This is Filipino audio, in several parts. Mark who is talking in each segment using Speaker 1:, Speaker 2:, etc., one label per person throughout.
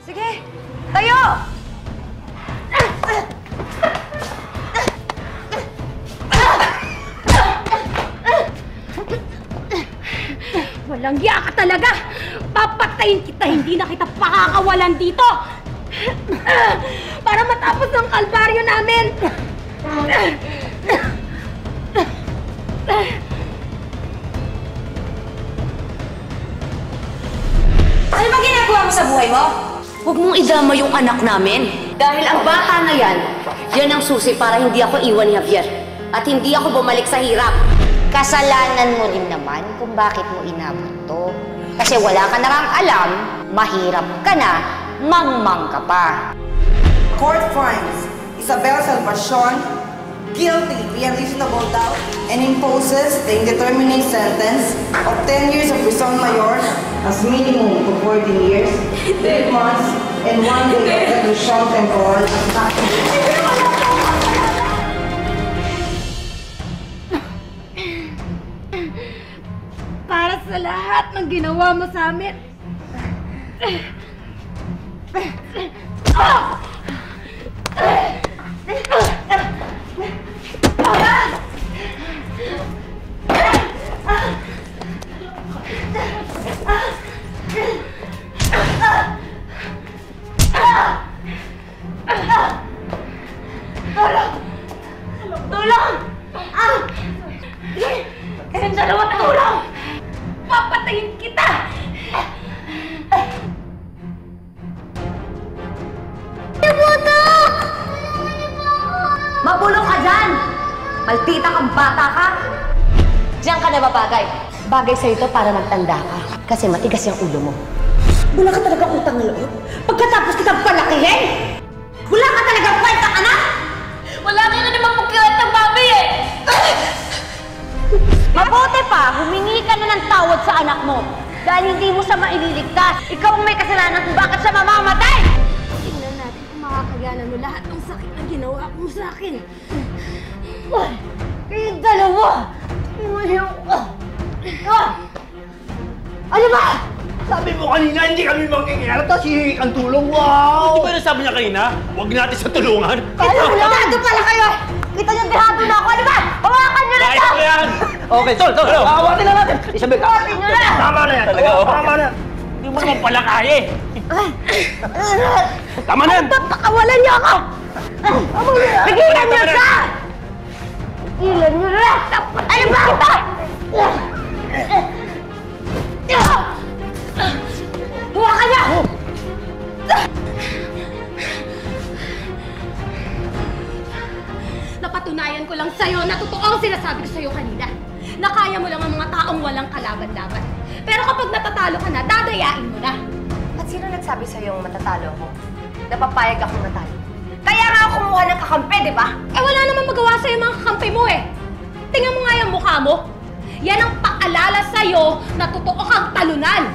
Speaker 1: Sige, tayo!
Speaker 2: Walang hiya ka talaga! Papatayin kita, hindi na kita pakakawalan dito! Para matapos ang kalbaryo namin!
Speaker 1: Ano ba ginagawa mo sa buhay mo?
Speaker 3: Huwag mong idama yung anak namin. Dahil ang bata na yan, yan ang susi para hindi ako iwan ni Javier. At hindi ako bumalik sa hirap.
Speaker 4: Kasalanan mo din naman kung bakit mo inabot to. Kasi wala ka na kang alam, mahirap ka na, mangmang ka pa.
Speaker 5: Court finds Isabel Salvacion guilty beyond reasonable doubt and imposes the indeterminate sentence of 10 years of prison mayor as minimum for 14 years, 3 months, and 1 day of reclusion temporal as maximum.
Speaker 2: Para sa lahat ng ginawa mo sa amin. Tulong! Kayong dalawa, tulong! Papatayin kita!
Speaker 3: Mabulong ka dyan! Maldita kang bata ka! Diyan ka na babagay. Bagay sa'yo ito para magtanda ka. Kasi matigas yung ulo mo.
Speaker 2: Wala ka talaga utang na loob? Pagkatapos kitang palakihin? Wala ka talaga kwenta, anak? Wala ka na naman pagkirat ng babi eh!
Speaker 3: Mabuti pa, humingi ka na ng tawad sa anak mo. Dahil hindi mo siya maililigtas. Ikaw ang may kasalanan kung bakit siya mamamatay!
Speaker 2: Tingnan natin kung makakayanan mo lahat ng sakit na ginawa mo sa akin. Kayong dalawa! Iwanan ko! Ano ba?
Speaker 6: Sabi mo kanina, hindi kami magkikilala, tapos hihingi kang tulong. Wow! Di ba nasabi niya kanina? Huwag natin sa tulungan.
Speaker 2: Dehado pala kayo! Kita niyo, dehado na ako! Ano ba? Hawakan niyo na ito!
Speaker 6: Kaya ko yan! Okay, tol! Awatin na natin! Isabel ka!
Speaker 2: Hawakan niyo na!
Speaker 6: Tama na yan! Talaga, tama na! Hindi mo naman pala kaya eh! Tama na yan!
Speaker 2: Pakawalan niyo ako! Pigilan niyo siya! Pigilan niyo na! Ano ba ito? Hawakan niya! Napatunayan ko lang sa'yo na totoo ang sinasabi ko sa'yo kanina. Na kaya mo lang ang mga taong walang kalaban-laban. Pero kapag natatalo ka na, dadayain mo na.
Speaker 3: At sino nagsabi sa'yo yung matatalo ako? Napapayag akong natalo. Kaya nga ako kumuha ng kakampi, di ba?
Speaker 2: Eh wala namang magawa sa'yo mga kakampi mo eh. Tingnan mo nga yung mukha mo. Yan ang paalala sa'yo na totoo kang talunan.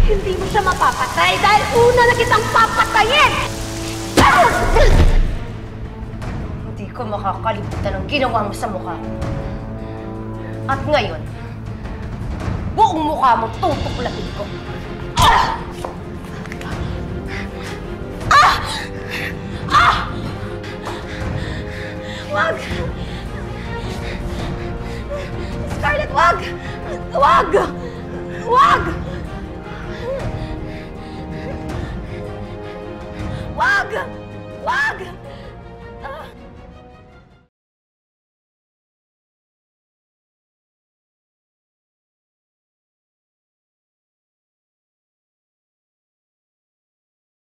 Speaker 2: Hindi mo siya mapapatay dahil una na kitang papatayin!
Speaker 3: Hindi ko makakalimutan ang ginawa mo sa mukha ko. At ngayon, buong mukha mo tutuklatin ko.
Speaker 2: Wag! Scarlett, wag! Wag! Wag! Wag!